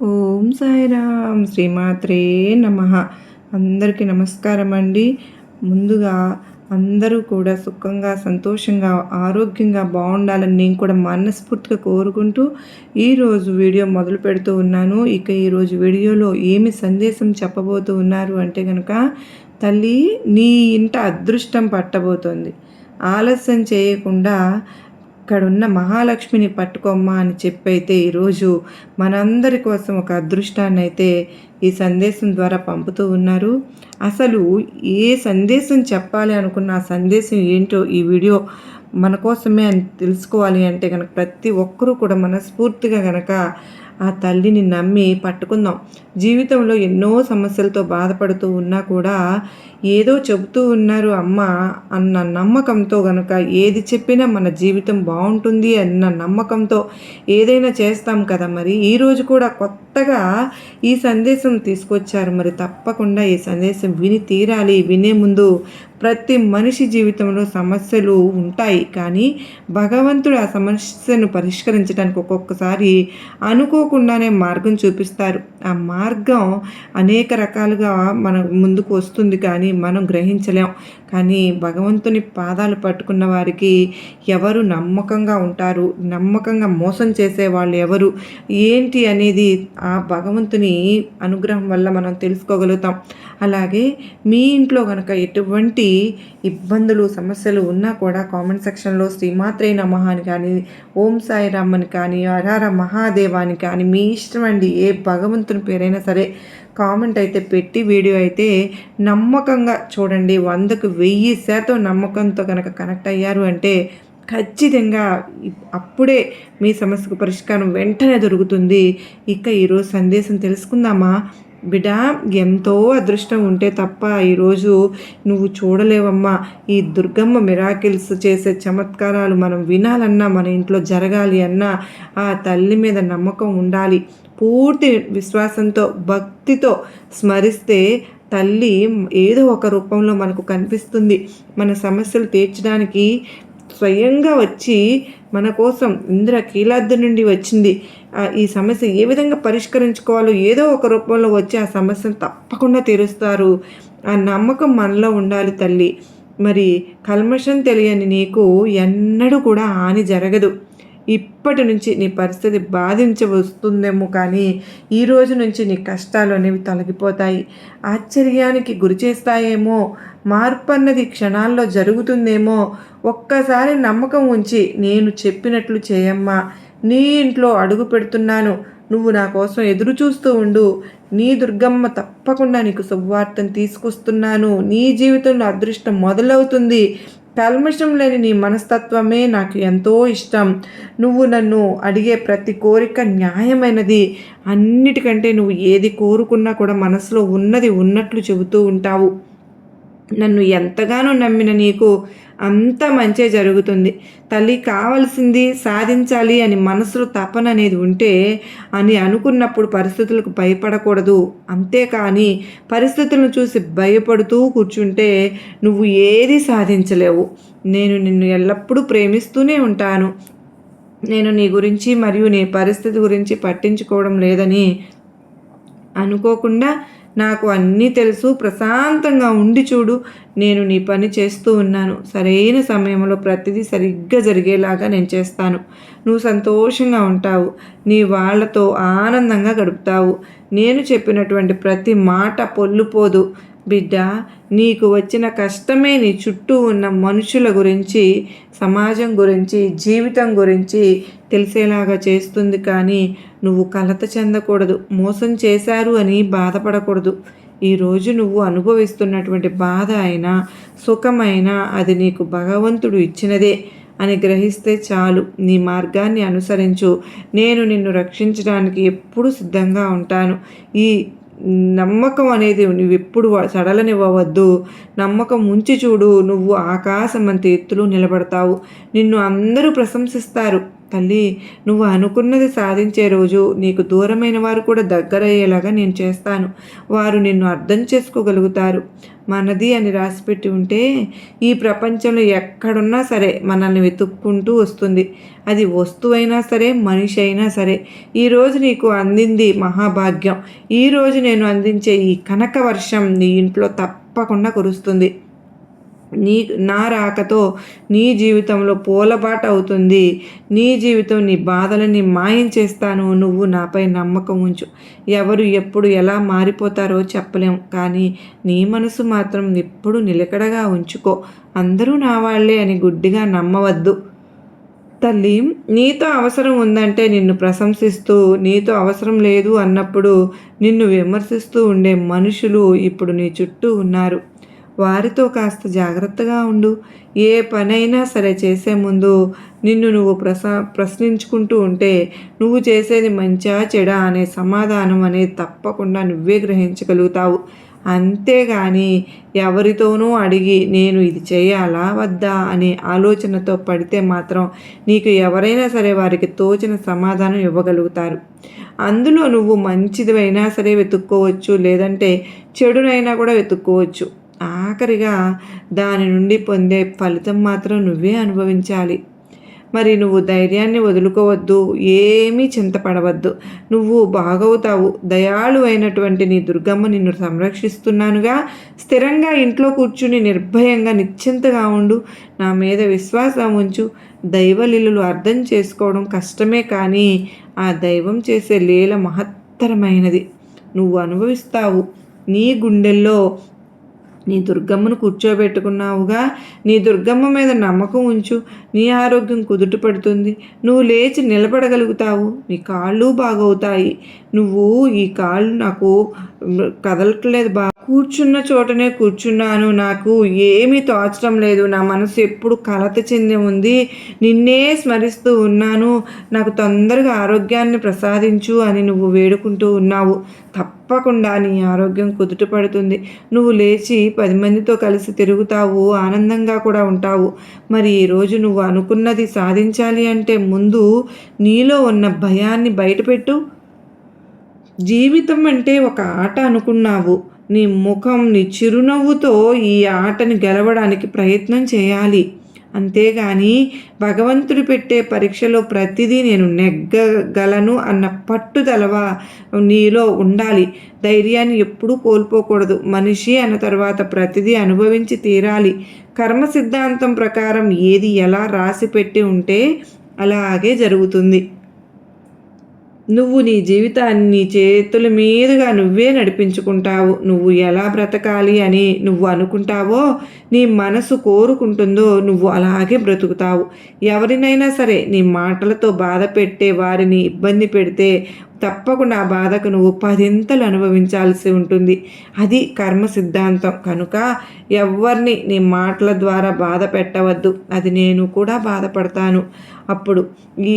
ఓం సాయిరామ్ శ్రీమాత్రే నమః. అందరికీ నమస్కారం అండి. ముందుగా అందరూ కూడా సుఖంగా సంతోషంగా ఆరోగ్యంగా బాగుండాలని నేను కూడా మనస్ఫూర్తిగా కోరుకుంటూ ఈరోజు వీడియో మొదలు పెడుతూ ఉన్నాను. ఇక ఈరోజు వీడియోలో ఏమి సందేశం చెప్పబోతూ ఉన్నారు అంటే కనుక, తల్లి నీ ఇంట అదృష్టం పట్టబోతోంది, ఆలస్యం చేయకుండా ఇక్కడున్న మహాలక్ష్మిని పట్టుకోమ్మా అని చెప్పైతే ఈరోజు మనందరి కోసం ఒక అదృష్టాన్ని అయితే ఈ సందేశం ద్వారా పంపుతూ ఉన్నారు. అసలు ఏ సందేశం చెప్పాలి అనుకున్న ఆ సందేశం ఏంటో ఈ వీడియో మన కోసమే అని తెలుసుకోవాలి అంటే కనుక ప్రతి ఒక్కరూ కూడా మనస్ఫూర్తిగా కనుక ఆ తల్లిని నమ్మి పట్టుకుందాం. జీవితంలో ఎన్నో సమస్యలతో బాధపడుతూ ఉన్నా కూడా ఏదో చెబుతూ ఉన్నారు అమ్మ అన్న నమ్మకంతో గనుక ఏది చెప్పినా మన జీవితం బాగుంటుంది అన్న నమ్మకంతో ఏదైనా చేస్తాం కదా. మరి ఈరోజు కూడా కొత్తగా ఈ సందేశం తీసుకొచ్చారు. మరి తప్పకుండా ఈ సందేశం విని తీరాలి. వినే ముందు ప్రతి మనిషి జీవితంలో సమస్యలు ఉంటాయి, కానీ భగవంతుడు ఆ సమస్యను పరిష్కరించడానికి ఒక్కొక్కసారి అనుకోకుండానే మార్గం చూపిస్తారు. ఆ మార్గం అనేక రకాలుగా మన ముందుకు వస్తుంది, కానీ మనం గ్రహించలేం. కానీ భగవంతుని పాదాలు పట్టుకున్న వారికి ఎవరు నమ్మకంగా ఉంటారు, నమ్మకంగా మోసం చేసే వాళ్ళు ఎవరు ఏంటి అనేది ఆ భగవంతుని అనుగ్రహం వల్ల మనం తెలుసుకోగలుగుతాం. అలాగే మీ ఇంట్లో కనుక ఎటువంటి ఇబ్బందులు సమస్యలు ఉన్నా కూడా కామెంట్ సెక్షన్లో శ్రీమాత్రే నమః అని కానీ, ఓం సాయిరామ్ అని కానీ, హరహర మహాదేవాని కానీ, మీ ఇష్టం అండి. ఏ భగవంతుని పేరైనా సరే కామెంట్ అయితే పెట్టి వీడియో అయితే నమ్మకంగా చూడండి. 100కు 1000% నమ్మకంతో కనుక కనెక్ట్ అయ్యారు అంటే ఖచ్చితంగా అప్పుడే మీ సమస్యకు పరిష్కారం వెంటనే దొరుకుతుంది. ఇక ఈరోజు సందేశం తెలుసుకుందామా? బిడ్డ, ఎంతో అదృష్టం ఉంటే తప్ప ఈరోజు నువ్వు చూడలేవమ్మా. ఈ దుర్గమ్మ మిరాకిల్స్ చేసే చమత్కారాలు మనం వినాలన్నా, మన ఇంట్లో జరగాలి అన్నా ఆ తల్లి మీద నమ్మకం ఉండాలి. పూర్తి విశ్వాసంతో భక్తితో స్మరిస్తే తల్లి ఏదో ఒక రూపంలో మనకు కనిపిస్తుంది. మన సమస్యలు తీర్చడానికి స్వయంగా వచ్చి మన కోసం ఇంద్రకీలాద్రి నుండి వచ్చింది. ఈ సమస్య ఏ విధంగా పరిష్కరించుకోవాలో ఏదో ఒక రూపంలో వచ్చి ఆ సమస్యను తప్పకుండా తీరుస్తారు. ఆ నమ్మకం మనలో ఉండాలి తల్లి. మరి కల్మషం తెలియని నీకు ఎన్నడూ కూడా హాని జరగదు. ఇప్పటి నుంచి నీ పరిస్థితి బాధించి వస్తుందేమో, కానీ ఈ రోజు నుంచి నీ కష్టాలు అనేవి తొలగిపోతాయి. ఆశ్చర్యానికి గురి చేస్తాయేమో, మార్పు అన్నది క్షణాల్లో జరుగుతుందేమో. ఒక్కసారి నమ్మకం ఉంచి నేను చెప్పినట్లు చేయమ్మా. నీ ఇంట్లో అడుగు పెడుతున్నాను, నువ్వు నా కోసం ఎదురు చూస్తూ ఉండు. నీ దుర్గమ్మ తప్పకుండా నీకు శుభవార్తను తీసుకొస్తున్నాను. నీ జీవితంలో అదృష్టం మొదలవుతుంది. కల్మషం లేని నీ మనస్తత్వమే నాకు ఎంతో ఇష్టం. నువ్వు నన్ను అడిగే ప్రతి కోరిక న్యాయమైనది. అన్నిటికంటే నువ్వు ఏది కోరుకున్నా కూడా మనసులో ఉన్నది ఉన్నట్లు చెబుతూ ఉంటావు. నన్ను ఎంతగానో నమ్మిన నీకు అంత మంచే జరుగుతుంది. తల్లి, కావలసింది సాధించాలి అని మనసులో తపన అనేది ఉంటే అని అనుకున్నప్పుడు పరిస్థితులకు భయపడకూడదు. అంతేకాని పరిస్థితులను చూసి భయపడుతూ కూర్చుంటే నువ్వు ఏది సాధించలేవు. నేను నిన్ను ఎల్లప్పుడూ ప్రేమిస్తూనే ఉంటాను. నేను నీ గురించి మరియు నీ పరిస్థితి గురించి పట్టించుకోవడం లేదని అనుకోకుండా, నాకు అన్నీ తెలుసు, ప్రశాంతంగా ఉండి చూడు, నేను నీ పని చేస్తూ ఉన్నాను. సరైన సమయంలో ప్రతిదీ సరిగ్గా జరిగేలాగా నేను చేస్తాను. నువ్వు సంతోషంగా ఉంటావు, నీ వాళ్ళతో ఆనందంగా గడుపుతావు. నేను చెప్పినటువంటి ప్రతి మాట పొల్లుపోదు. బిడ్డ, నీకు వచ్చిన కష్టమే నీ చుట్టూ ఉన్న మనుషుల గురించి, సమాజం గురించి, జీవితం గురించి తెలిసేలాగా చేస్తుంది. కానీ నువ్వు కలత చెందకూడదు, మోసం చేశారు అని బాధపడకూడదు. ఈరోజు నువ్వు అనుభవిస్తున్నటువంటి బాధ అయినా సుఖమైనా అది నీకు భగవంతుడు ఇచ్చినదే అని గ్రహిస్తే చాలు. నీ మార్గాన్ని అనుసరించు. నేను నిన్ను రక్షించడానికి ఎప్పుడూ సిద్ధంగా ఉంటాను. ఈ నమ్మకం అనేది నువ్వు ఎప్పుడు సడలనివ్వవద్దు. నమ్మకం ఉంచి చూడు, నువ్వు ఆకాశం అంత ఎత్తులో నిలబడతావు. నిన్ను అందరూ ప్రశంసిస్తారు, తల్లి, నువ్వు అనుకున్నది సాధించే రోజు నీకు దూరమైన వారు కూడా దగ్గరయ్యేలాగా నేను చేస్తాను. వారు నిన్ను అర్థం చేసుకోగలుగుతారు. మనది అని రాసిపెట్టి ఉంటే ఈ ప్రపంచంలో ఎక్కడున్నా సరే మనల్ని వెతుక్కుంటూ వస్తుంది. అది వస్తువైనా సరే, మనిషి అయినా సరే. ఈరోజు నీకు అందింది మహాభాగ్యం. ఈరోజు నేను అందించే ఈ కనక వర్షం నీ ఇంట్లో తప్పకుండా కురుస్తుంది. నా రాకతో నీ జీవితంలో పూలబాట అవుతుంది. నీ జీవితం, నీ బాధలని మాయం చేస్తాను. నువ్వు నాపై నమ్మకం ఉంచు. ఎవరు ఎప్పుడు ఎలా మారిపోతారో చెప్పలేం, కానీ నీ మనసు మాత్రం ఎప్పుడు నిలకడగా ఉంచుకో. అందరూ నా వాళ్ళే అని గుడ్డిగా నమ్మవద్దు. తల్లి, నీతో అవసరం ఉందంటే నిన్ను ప్రశంసిస్తూ, నీతో అవసరం లేదు అన్నప్పుడు నిన్ను విమర్శిస్తూ ఉండే మనుషులు ఇప్పుడు నీ చుట్టూ ఉన్నారు. వారితో కాస్త జాగ్రత్తగా ఉండు. ఏ పనైనా సరే చేసే ముందు నిన్ను నువ్వు ప్రశ్నించుకుంటూ ఉంటే నువ్వు చేసేది మంచా చెడా అనే సమాధానం అనేది తప్పకుండా నువ్వే గ్రహించగలుగుతావు. అంతేగాని ఎవరితోనూ అడిగి నేను ఇది చేయాలా వద్దా అనే ఆలోచనతో పడితే మాత్రం నీకు ఎవరైనా సరే వారికి తోచిన సమాధానం ఇవ్వగలుగుతారు. అందులో నువ్వు మంచిదివైనా సరే వెతుక్కోవచ్చు, లేదంటే చెడునైనా కూడా వెతుక్కోవచ్చు. ఆఖరిగా దాని నుండి పొందే ఫలితం మాత్రం నువ్వే అనుభవించాలి. మరి నువ్వు ధైర్యాన్ని వదులుకోవద్దు, ఏమీ చింతపడవద్దు. నువ్వు బాగవుతావు. దయాళు అయినటువంటి నీ దుర్గమ్మ నిన్ను సంరక్షిస్తున్నానుగా. స్థిరంగా ఇంట్లో కూర్చుని నిర్భయంగా నిశ్చింతగా ఉండు. నా మీద విశ్వాసం ఉంచు. దైవ లీలలు అర్థం చేసుకోవడం కష్టమే, కానీ ఆ దైవం చేసే లీల మహత్తరమైనది. నువ్వు అనుభవిస్తావు. నీ గుండెల్లో నీ దుర్గమ్మను కూర్చోబెట్టుకున్నావుగా. నీ దుర్గమ్మ మీద నమ్మకం ఉంచు. నీ ఆరోగ్యం కుదుట పడుతుంది. నువ్వు లేచి నిలబడగలుగుతావు. నీ కాళ్ళు బాగవుతాయి. నువ్వు ఈ కాళ్ళు నాకు కదలట్లేదు కూర్చున్న చోటనే కూర్చున్నాను. నాకు ఏమీ తోచడం లేదు. నా మనసు ఎప్పుడు కలత చెంది ఉంది. నిన్నే స్మరిస్తూ ఉన్నాను. నాకు తొందరగా ఆరోగ్యాన్ని ప్రసాదించు అని నువ్వు వేడుకుంటూ ఉన్నావు. తప్పకుండా నీ ఆరోగ్యం కుదుట పడుతుంది. నువ్వు లేచి 10 మందితో కలిసి తిరుగుతావు, ఆనందంగా కూడా ఉంటావు. మరి ఈరోజు నువ్వు అనుకున్నది సాధించాలి అంటే ముందు నీలో ఉన్న భయాన్ని బయటపెట్టు. జీవితం అంటే ఒక ఆట అనుకున్నావు. నీ ముఖం, నీ చిరునవ్వుతో ఈ ఆటని గెలవడానికి ప్రయత్నం చేయాలి. అంతేగాని భగవంతుడు పెట్టే పరీక్షలో ప్రతిదీ నేను నెగ్గగలను అన్న పట్టుదలవా నీలో ఉండాలి. ధైర్యాన్ని ఎప్పుడూ కోల్పోకూడదు. మనిషి అన్న తర్వాత ప్రతిదీ అనుభవించి తీరాలి. కర్మ సిద్ధాంతం ప్రకారం ఏది ఎలా రాసి పెట్టి ఉంటే అలాగే జరుగుతుంది. నువ్వు నీ జీవితాన్ని నీ చేతుల మీదుగా నువ్వే నడిపించుకుంటావు. నువ్వు ఎలా బ్రతకాలి అని నువ్వు అనుకుంటావో, నీ మనసు కోరుకుంటుందో నువ్వు అలాగే బ్రతుకుతావు. ఎవరినైనా సరే నీ మాటలతో బాధ పెట్టే వారిని ఇబ్బంది పెడితే తప్పకుండా ఆ బాధకు నువ్వు 10 అనుభవించాల్సి ఉంటుంది. అది కర్మ సిద్ధాంతం. కనుక ఎవరిని నీ మాటల ద్వారా బాధ పెట్టవద్దు. అది నేను కూడా బాధపడతాను. అప్పుడు ఈ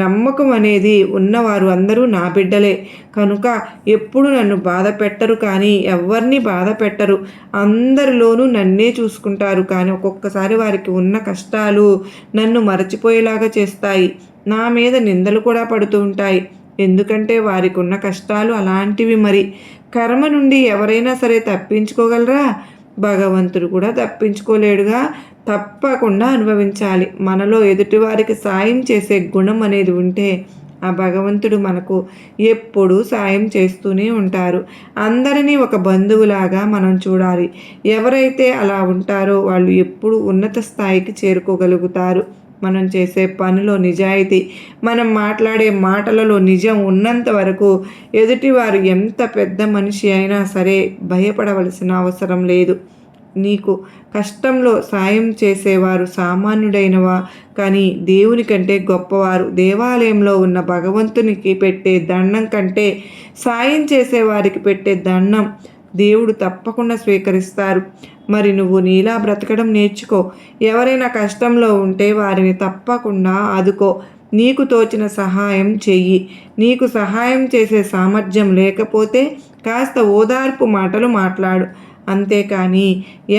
నమ్మకం అనేది ఉన్నవారు అందరూ నా బిడ్డలే. కనుక ఎప్పుడు నన్ను బాధ పెట్టరు, కానీ ఎవరిని బాధ పెట్టరు. అందరిలోనూ నన్నే చూసుకుంటారు. కానీ ఒక్కొక్కసారి వారికి ఉన్న కష్టాలు నన్ను మరచిపోయేలాగా చేస్తాయి. నా మీద నిందలు కూడా పడుతూ ఉంటాయి. ఎందుకంటే వారికి ఉన్న కష్టాలు అలాంటివి. మరి కర్మ నుండి ఎవరైనా సరే తప్పించుకోగలరా? భగవంతుడు కూడా తప్పించుకోలేడుగా. తప్పకుండా అనుభవించాలి. మనలో ఎదుటివారికి సాయం చేసే గుణం అనేది ఉంటే ఆ భగవంతుడు మనకు ఎప్పుడూ సాయం చేస్తూనే ఉంటారు. అందరినీ ఒక బంధువులాగా మనం చూడాలి. ఎవరైతే అలా ఉంటారో వాళ్ళు ఎప్పుడు ఉన్నత స్థాయికి చేరుకోగలుగుతారు. మనం చేసే పనిలో నిజాయితీ, మనం మాట్లాడే మాటలలో నిజం ఉన్నంత వరకు ఎదుటివారు ఎంత పెద్ద మనిషి అయినా సరే భయపడవలసిన అవసరం లేదు. నీకు కష్టంలో సాయం చేసేవారు సామాన్యుడైనవా, కానీ దేవుని కంటే గొప్పవారు. దేవాలయంలో ఉన్న భగవంతునికి పెట్టే దండం కంటే సాయం చేసేవారికి పెట్టే దండం దేవుడు తప్పకుండా స్వీకరిస్తారు. మరి నువ్వు నీలా బ్రతకడం నేర్చుకో. ఎవరైనా కష్టంలో ఉంటే వారిని తప్పకుండా ఆదుకో. నీకు తోచిన సహాయం చెయ్యి. నీకు సహాయం చేసే సామర్థ్యం లేకపోతే కాస్త ఓదార్పు మాటలు మాట్లాడు. అంతేకాని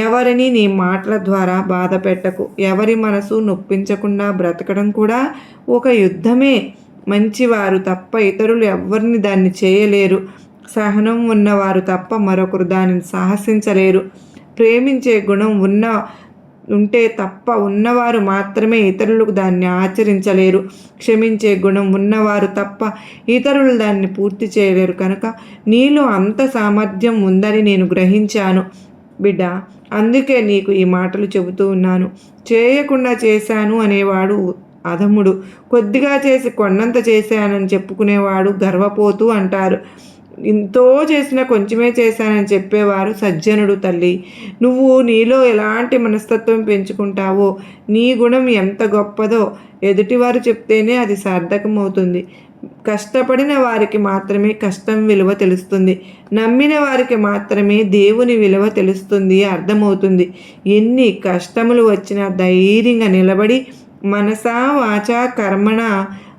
ఎవరిని నీ మాటల ద్వారా బాధ పెట్టకు. ఎవరి మనసు నొప్పించకుండా బ్రతకడం కూడా ఒక యుద్ధమే. మంచివారు తప్ప ఇతరులు ఎవ్వరిని దాన్ని చేయలేరు. సహనం ఉన్నవారు తప్ప మరొకరు దానిని సాహసించలేరు. ప్రేమించే గుణం ఉంటే తప్ప ఉన్నవారు మాత్రమే ఇతరులకు దాన్ని ఆచరించలేరు. క్షమించే గుణం ఉన్నవారు తప్ప ఇతరులు దాన్ని పూర్తి చేయలేరు. కనుక నీలో అంత సామర్థ్యం ఉందని నేను గ్రహించాను బిడ్డ. అందుకే నీకు ఈ మాటలు చెబుతూ ఉన్నాను. చేయకుండా చేశాను అనేవాడు అధముడు. కొద్దిగా చేసి కొండంత చేశానని చెప్పుకునేవాడు గర్వపోతూ అంటారు. ఎంతో చేసినా కొంచెమే చేశానని చెప్పేవారు సజ్జనుడు. తల్లి, నువ్వు నీలో ఎలాంటి మనస్తత్వం పెంచుకుంటావో, నీ గుణం ఎంత గొప్పదో ఎదుటివారు చెప్తేనే అది సార్థకమవుతుంది. కష్టపడిన వారికి మాత్రమే కష్టం విలువ తెలుస్తుంది. నమ్మిన వారికి మాత్రమే దేవుని విలువ తెలుస్తుంది, అర్థమవుతుంది. ఎన్ని కష్టములు వచ్చినా ధైర్యంగా నిలబడి మనసా వాచా కర్మణ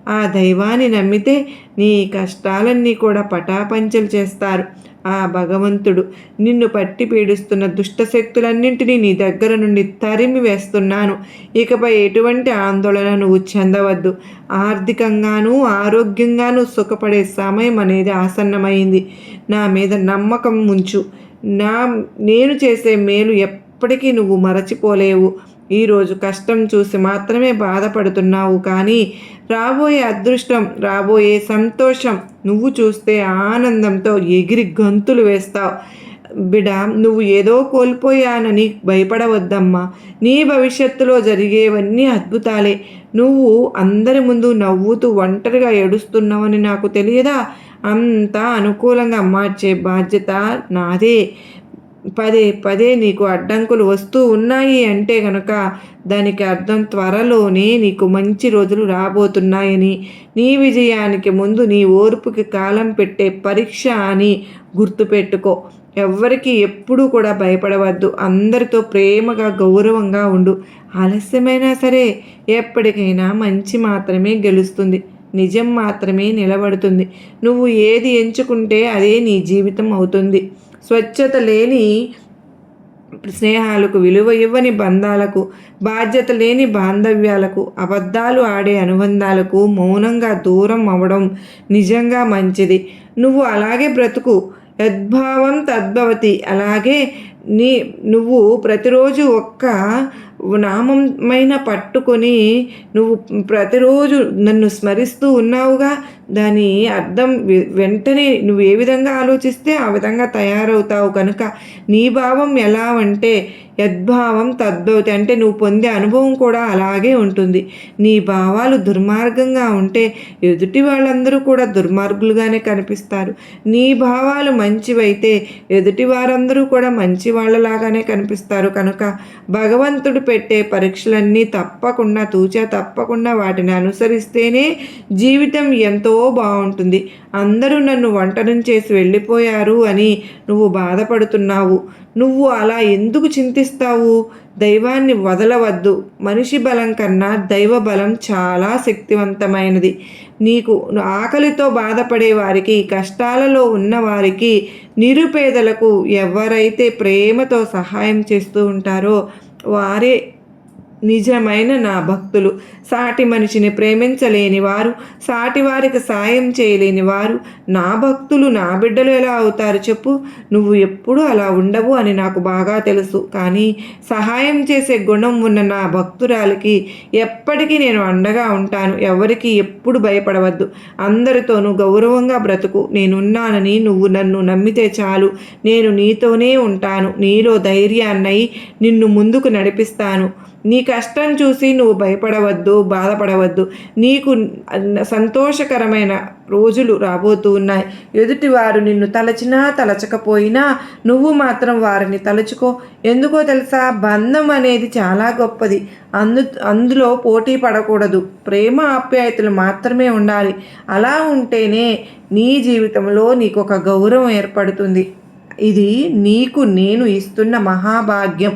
ఆ దైవాన్ని నమ్మితే నీ కష్టాలన్నీ కూడా పటాపంచలు చేస్తారు. ఆ భగవంతుడు నిన్ను పట్టి పీడిస్తున్న దుష్టశక్తులన్నింటినీ నీ దగ్గర నుండి తరిమి వేస్తున్నాను. ఇకపై ఎటువంటి ఆందోళన నువ్వు చెందవద్దు. ఆర్థికంగానూ ఆరోగ్యంగానూ సుఖపడే సమయం అనేది ఆసన్నమైంది. నా మీద నమ్మకం ఉంచు. నేను చేసే మేలు ఎప్పటికీ నువ్వు మరచిపోలేవు. ఈరోజు కష్టం చూసి మాత్రమే బాధపడుతున్నావు, కానీ రాబోయే అదృష్టం, రాబోయే సంతోషం నువ్వు చూస్తే ఆనందంతో ఎగిరి గంతులు వేస్తావు. బిడ్డ, నువ్వు ఏదో కోల్పోయానని భయపడవద్దమ్మా. నీ భవిష్యత్తులో జరిగేవన్నీ అద్భుతాలే. నువ్వు అందరి ముందు నవ్వుతూ ఒంటరిగా ఏడుస్తున్నావని నాకు తెలియదా? అంతా అనుకూలంగా మార్చే బాధ్యత నాదే. పదే పదే నీకు అడ్డంకులు వస్తూ ఉన్నాయి అంటే గనక దానికి అర్థం త్వరలోనే నీకు మంచి రోజులు రాబోతున్నాయని, నీ విజయానికి ముందు నీ ఓర్పుకి కాలం పెట్టే పరీక్ష అని గుర్తుపెట్టుకో. ఎవ్వరికి ఎప్పుడూ కూడా భయపడవద్దు. అందరితో ప్రేమగా గౌరవంగా ఉండు. ఆలస్యమైనా సరే ఎప్పటికైనా మంచి మాత్రమే గెలుస్తుంది. నిజం మాత్రమే నిలబడుతుంది. నువ్వు ఏది ఎంచుకుంటే అదే నీ జీవితం అవుతుంది. స్వచ్ఛత లేని స్నేహాలకు, విలువ ఇవ్వని బంధాలకు, బాధ్యత లేని బాంధవ్యాలకు, అబద్ధాలు ఆడే అనుబంధాలకు మౌనంగా దూరం అవ్వడం నిజంగా మంచిది. నువ్వు అలాగే బ్రతుకు. యద్భావం తద్భవతి. అలాగే నువ్వు ప్రతిరోజు ఒక్క నామమైన పట్టుకొని నువ్వు ప్రతిరోజు నన్ను స్మరిస్తూ ఉన్నావుగా, దాని అర్థం వెంటనే నువ్వు ఏ విధంగా ఆలోచిస్తే ఆ విధంగా తయారవుతావు. కనుక నీ భావం ఎలా అంటే యద్భావం తద్భవతి, అంటే నువ్వు పొందే అనుభవం కూడా అలాగే ఉంటుంది. నీ భావాలు దుర్మార్గంగా ఉంటే ఎదుటి వాళ్ళందరూ కూడా దుర్మార్గులుగానే కనిపిస్తారు. నీ భావాలు మంచివైతే ఎదుటి వారందరూ కూడా మంచి వాళ్ళలాగానే కనిపిస్తారు. కనుక భగవంతుడు పెట్టే పరీక్షలన్నీ తప్పకుండా వాటిని అనుసరిస్తేనే జీవితం ఎంతో బాగుంటుంది. అందరూ నన్ను ఒంటరిని చేసి వెళ్ళిపోయారు అని నువ్వు బాధపడుతున్నావు. నువ్వు అలా ఎందుకు చింతిస్తావు? దైవాన్ని వదలవద్దు. మనిషి బలం కన్నా దైవ బలం చాలా శక్తివంతమైనది. నీకు ఆకలితో బాధపడే వారికి, కష్టాలలో ఉన్నవారికి, నిరుపేదలకు ఎవరైతే ప్రేమతో సహాయం చేస్తూ ఉంటారో వారే నిజమైన నా భక్తులు. సాటి మనిషిని ప్రేమించలేని వారు, సాటి వారికి సాయం చేయలేని వారు నా భక్తులు, నా బిడ్డలు ఎలా అవుతారు చెప్పు? నువ్వు ఎప్పుడూ అలా ఉండవు అని నాకు బాగా తెలుసు. కానీ సహాయం చేసే గుణం ఉన్న నా భక్తురాలికి ఎప్పటికీ నేను అండగా ఉంటాను. ఎవరికి ఎప్పుడు భయపడవద్దు. అందరితోనూ గౌరవంగా బ్రతుకు. నేనున్నానని నువ్వు నన్ను నమ్మితే చాలు. నేను నీతోనే ఉంటాను. నీలో ధైర్యాన్నై నిన్ను ముందుకు నడిపిస్తాను. నీ కష్టం చూసి నువ్వు భయపడవద్దు, బాధపడవద్దు. నీకు సంతోషకరమైన రోజులు రాబోతూ ఉన్నాయి. ఎదుటివారు నిన్ను తలచినా తలచకపోయినా నువ్వు మాత్రం వారిని తలుచుకో. ఎందుకో తెలుసా? బంధం అనేది చాలా గొప్పది. అందులో పోటీ పడకూడదు. ప్రేమ ఆప్యాయతలు మాత్రమే ఉండాలి. అలా ఉంటేనే నీ జీవితంలో నీకు ఒక గౌరవం ఏర్పడుతుంది. ఇది నీకు నేను ఇస్తున్న మహాభాగ్యం.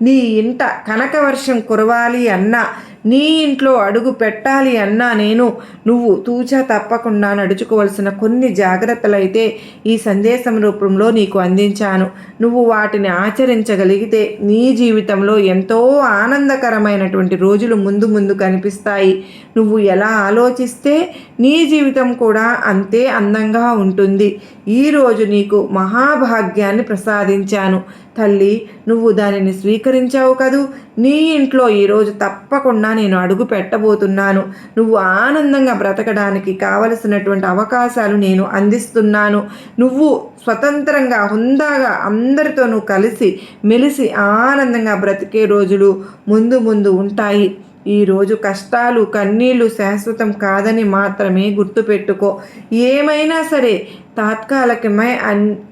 నీ ఇంట కనకవర్షం కురవాలి అన్నా, నీ ఇంట్లో అడుగు పెట్టాలి అన్నా నేను నువ్వు తూచా తప్పకుండా నడుచుకోవాల్సిన కొన్ని జాగ్రత్తలైతే ఈ సందేశం రూపంలో నీకు అందించాను. నువ్వు వాటిని ఆచరించగలిగితే నీ జీవితంలో ఎంతో ఆనందకరమైనటువంటి రోజులు ముందు ముందు కనిపిస్తాయి. నువ్వు ఎలా ఆలోచిస్తే నీ జీవితం కూడా అంతే అందంగా ఉంటుంది. ఈరోజు నీకు మహాభాగ్యాన్ని ప్రసాదించాను తల్లి. నువ్వు దానిని స్వీకరించావు కదూ. నీ ఇంట్లో ఈరోజు తప్పకుండా నేను అడుగు పెట్టబోతున్నాను. నువ్వు ఆనందంగా బ్రతకడానికి కావలసినటువంటి అవకాశాలు నేను అందిస్తున్నాను. నువ్వు స్వతంత్రంగా హుందాగా అందరితోనూ కలిసి మెలిసి ఆనందంగా బ్రతికే రోజులు ముందు ముందు ఉంటాయి. ఈరోజు కష్టాలు కన్నీళ్ళు శాశ్వతం కాదని మాత్రమే గుర్తుపెట్టుకో. ఏమైనా సరే తాత్కాలికమై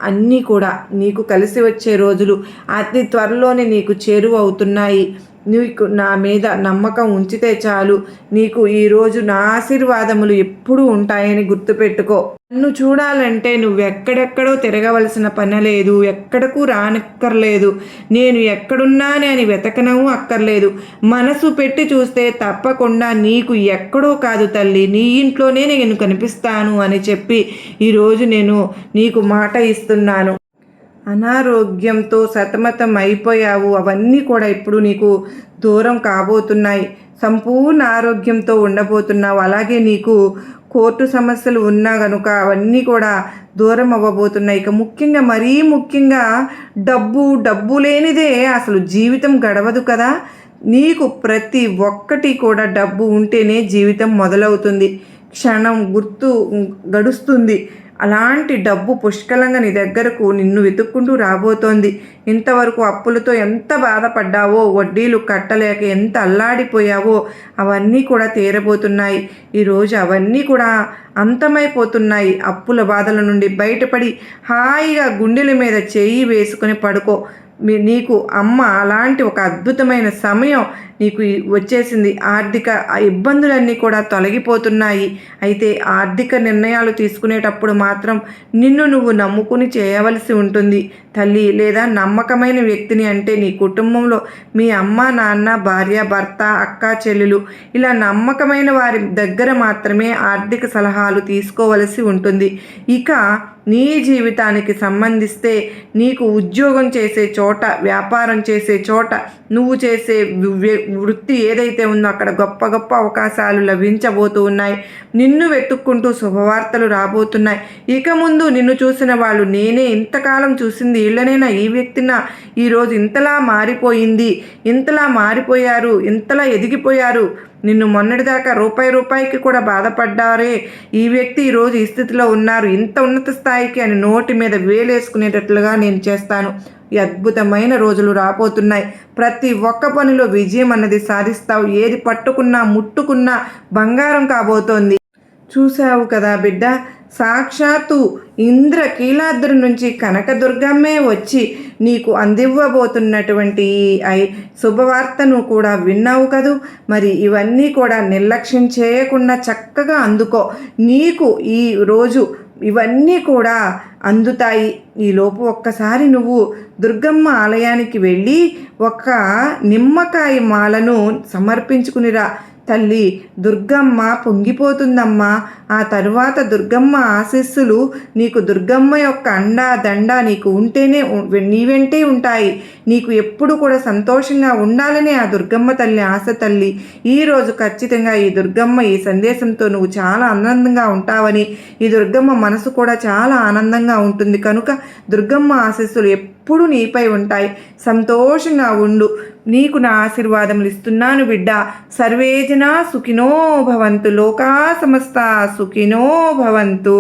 అన్నీ కూడా నీకు కలిసి వచ్చే రోజులు అతి త్వరలోనే నీకు చేరువవుతున్నాయి. నీకు నా మీద నమ్మకం ఉంచితే చాలు. నీకు ఈరోజు నా ఆశీర్వాదములు ఎప్పుడూ ఉంటాయని గుర్తుపెట్టుకో. నన్ను చూడాలంటే నువ్వెక్కడెక్కడో తిరగవలసిన పని లేదు, ఎక్కడకు రానక్కర్లేదు. నేను ఎక్కడున్నానే అని వెతకనవు అక్కర్లేదు. మనసు పెట్టి చూస్తే తప్పకుండా నీకు ఎక్కడో కాదు తల్లి, నీ ఇంట్లోనే నేను కనిపిస్తాను అని చెప్పి ఈరోజు నేను నీకు మాట ఇస్తున్నాను. అనారోగ్యంతో సతమతం అయిపోయావు, అవన్నీ కూడా ఇప్పుడు నీకు దూరం కాబోతున్నాయి. సంపూర్ణ ఆరోగ్యంతో ఉండబోతున్నావు. అలాగే నీకు కోర్టు సమస్యలు ఉన్నా కనుక అవన్నీ కూడా దూరం అవ్వబోతున్నాయి. ఇక ముఖ్యంగా మరీ ముఖ్యంగా డబ్బు లేనిదే అసలు జీవితం గడవదు కదా. నీకు ప్రతి ఒక్కటి కూడా డబ్బు ఉంటేనే జీవితం మొదలవుతుంది. క్షణం గడుస్తుంది. అలాంటి డబ్బు పుష్కలంగా నీ దగ్గరకు నిన్ను వెతుక్కుంటూ రాబోతోంది. ఇంతవరకు అప్పులతో ఎంత బాధపడ్డావో, వడ్డీలు కట్టలేక ఎంత అల్లాడిపోయావో అవన్నీ కూడా తీరబోతున్నాయి. ఈరోజు అవన్నీ కూడా అంతమైపోతున్నాయి. అప్పుల బాధల నుండి బయటపడి హాయిగా గుండెల మీద చేయి వేసుకొని పడుకో. నీకు అమ్మ అలాంటి ఒక అద్భుతమైన సమయం నీకు వచ్చేసింది. ఆర్థిక ఇబ్బందులన్నీ కూడా తొలగిపోతున్నాయి. అయితే ఆర్థిక నిర్ణయాలు తీసుకునేటప్పుడు మాత్రం నిన్ను నువ్వు నమ్ముకుని చేయవలసి ఉంటుంది తల్లి. లేదా నమ్మకమైన వ్యక్తిని అంటే నీ కుటుంబంలో మీ అమ్మ నాన్న భార్య భర్త అక్క చెల్లెలు ఇలా నమ్మకమైన వారి దగ్గర మాత్రమే ఆర్థిక సలహాలు తీసుకోవలసి ఉంటుంది. ఇక నీ జీవితానికి సంబంధిస్తే నీకు ఉద్యోగం చేసే చోట, వ్యాపారం చేసే చోట, నువ్వు చేసే వృత్తి ఏదైతే ఉందో అక్కడ గొప్ప గొప్ప అవకాశాలు లభించబోతూ ఉన్నాయి. నిన్ను వెతుక్కుంటూ శుభవార్తలు రాబోతున్నాయి. ఇక ముందు నిన్ను చూసిన వాళ్ళు నేనే, ఇంతకాలం చూసింది వీళ్ళనైనా, ఈ వ్యక్తినా ఈరోజు ఇంతలా మారిపోయింది, ఇంతలా మారిపోయారు, ఇంతలా ఎదిగిపోయారు, నిన్ను మొన్నటిదాకా రూపాయికి కూడా బాధపడ్డారే, ఈ వ్యక్తి ఈరోజు ఈ స్థితిలో ఉన్నారు, ఇంత ఉన్నత స్థాయికి అని నోటి మీద వేలేసుకునేటట్లుగా నేను చేస్తాను. ఈ అద్భుతమైన రోజులు రాబోతున్నాయి. ప్రతి ఒక్క పనిలో విజయం అన్నది సాధిస్తావు. ఏది పట్టుకున్నా ముట్టుకున్నా బంగారం కాబోతోంది. చూసావు కదా బిడ్డ, సాక్షాత్తు ఇంద్రకీలాద్రి నుంచి కనకదుర్గమ్మే వచ్చి నీకు అందివ్వబోతున్నటువంటి శుభవార్తను కూడా విన్నావు కదూ. మరి ఇవన్నీ కూడా నిర్లక్ష్యం చేయకుండా చక్కగా అందుకో. నీకు ఈ రోజు ఇవన్నీ కూడా అందుతాయి. ఈలోపు ఒక్కసారి నువ్వు దుర్గమ్మ ఆలయానికి వెళ్ళి ఒక నిమ్మకాయ మాలను సమర్పించుకునిరా. తల్లి దుర్గమ్మ పొంగిపోతుందమ్మా. ఆ తరువాత దుర్గమ్మ ఆశీస్సులు నీకు, దుర్గమ్మ యొక్క అండా దండ నీకు ఉంటేనే నీ వెంటే ఉంటాయి. నీకు ఎప్పుడు కూడా సంతోషంగా ఉండాలనే ఆ దుర్గమ్మ తల్లి ఆశ తల్లి. ఈరోజు ఖచ్చితంగా ఈ దుర్గమ్మ ఈ సందేశంతో నువ్వు చాలా ఆనందంగా ఉంటావని, ఈ దుర్గమ్మ మనసు కూడా చాలా ఆనందంగా ఉంటుంది కనుక దుర్గమ్మ ఆశీస్సులు ఎప్పుడు నీపై ఉంటాయి. సంతోషంగా ఉండు. నీకు నా ఆశీర్వాదములు ఇస్తున్నాను బిడ్డ. సర్వేజనా సుఖినో భవంతు. లోకా సమస్త సుఖినో భవంతు.